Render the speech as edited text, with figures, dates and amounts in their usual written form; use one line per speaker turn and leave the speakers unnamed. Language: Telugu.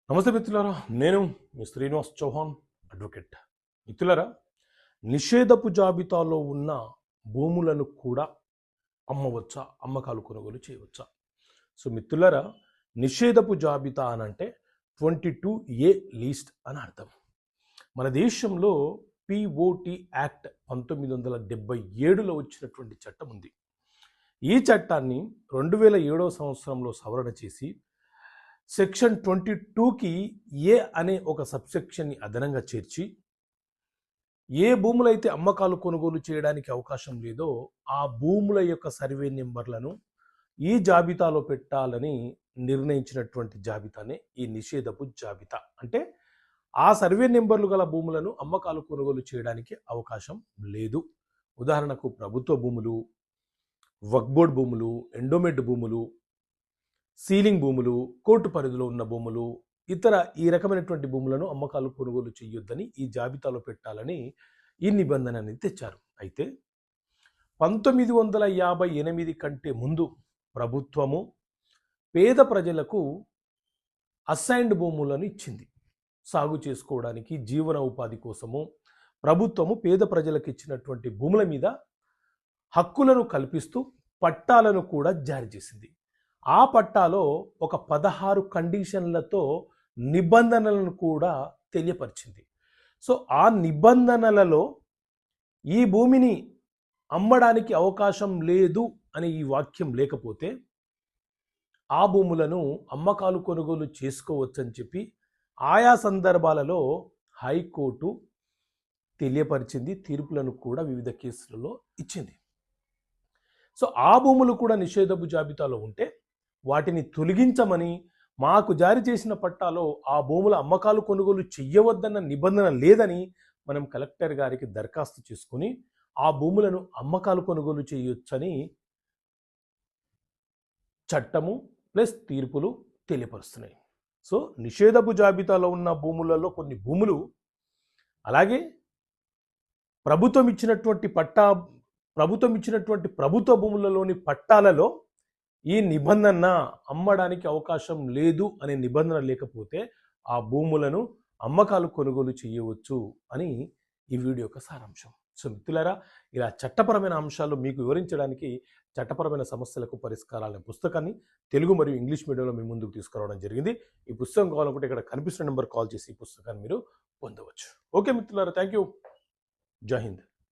నమస్తే మిత్రులారా, నేను మీ శ్రీనివాస్ చౌహాన్ అడ్వకేట్. మిత్రులారా, నిషేధపు జాబితాలో ఉన్న భూములను కూడా అమ్మవచ్చా, అమ్మకాలు కొనుగోలు చేయవచ్చా? సో మిత్రులారా, నిషేధపు జాబితా అనంటే 22A లీస్ట్ అని అర్థం. మన దేశంలో పిఓటి యాక్ట్ 1977లో వచ్చినటువంటి చట్టం ఉంది. ఈ చట్టాన్ని 2007 సంవత్సరంలో సవరణ చేసి సెక్షన్ 22కి ఏ అనే ఒక సబ్సెక్షన్ని అదనంగా చేర్చి ఏ భూములైతే అమ్మకాలు కొనుగోలు చేయడానికి అవకాశం లేదో ఆ భూముల యొక్క సర్వే నెంబర్లను ఈ జాబితాలో పెట్టాలని నిర్ణయించినటువంటి జాబితానే ఈ నిషేధపు జాబితా. అంటే ఆ సర్వే నెంబర్లు గల భూములను అమ్మకాలు కొనుగోలు చేయడానికి అవకాశం లేదు. ఉదాహరణకు ప్రభుత్వ భూములు, వక్ఫ్ బోర్డ్ భూములు, ఎండోమెంట్ భూములు, సీలింగ్ భూములు, కోర్టు పరిధిలో ఉన్న భూములు, ఇతర ఈ రకమైనటువంటి భూములను అమ్మకాలు కొనుగోలు చేయొద్దని ఈ జాబితాలో పెట్టాలని ఈ నిబంధన అనేది తెచ్చారు. అయితే 1958 కంటే ముందు ప్రభుత్వము పేద ప్రజలకు అసైన్డ్ భూములను ఇచ్చింది. సాగు చేసుకోవడానికి, జీవన ఉపాధి కోసము ప్రభుత్వము పేద ప్రజలకు ఇచ్చినటువంటి భూముల మీద హక్కులను కల్పిస్తూ పట్టాలను కూడా జారీ చేసింది. ఆ పట్టాలో ఒక 16 కండిషన్లతో నిబంధనలను కూడా తెలియపరిచింది. సో ఆ నిబంధనలలో ఈ భూమిని అమ్మడానికి అవకాశం లేదు అని ఈ వాక్యం లేకపోతే ఆ భూములను అమ్మకాలు కొనుగోలు చేసుకోవచ్చని చెప్పి ఆయా సందర్భాలలో హైకోర్టు తెలియపరిచింది. తీర్పులను కూడా వివిధ కేసులలో ఇచ్చింది. సో ఆ భూములు కూడా నిషేధపు జాబితాలో ఉంటే వాటిని తొలగించమని, మాకు జారీ చేసిన పట్టాలో ఆ భూముల అమ్మకాలు కొనుగోలు చెయ్యవద్దన్న నిబంధన లేదని మనం కలెక్టర్ గారికి దరఖాస్తు చేసుకుని ఆ భూములను అమ్మకాలు కొనుగోలు చేయొచ్చని చట్టము ప్లస్ తీర్పులు తెలియపరుస్తున్నాయి. సో నిషేధపు జాబితాలో ఉన్న భూములలో కొన్ని భూములు, అలాగే ప్రభుత్వం ఇచ్చినటువంటి ప్రభుత్వ భూములలోని పట్టాలలో ఈ నిబంధన అమ్మడానికి అవకాశం లేదు అనే నిబంధన లేకపోతే ఆ భూములను అమ్మకాలు కొనుగోలు చేయవచ్చు అని ఈ వీడియో యొక్క సారాంశం. సో మిత్రులారా, ఇలా చట్టపరమైన అంశాలు మీకు వివరించడానికి చట్టపరమైన సమస్యలకు పరిష్కారాలనే పుస్తకాన్ని తెలుగు మరియు ఇంగ్లీష్ మీడియంలో మీ ముందుకు తీసుకురావడం జరిగింది. ఈ పుస్తకం కావాలనుకుంటే ఇక్కడ కనిపిస్తున్న నెంబర్ కాల్ చేసి ఈ పుస్తకాన్ని మీరు పొందవచ్చు. ఓకే మిత్రులారా, థ్యాంక్ యూ. జై హింద్.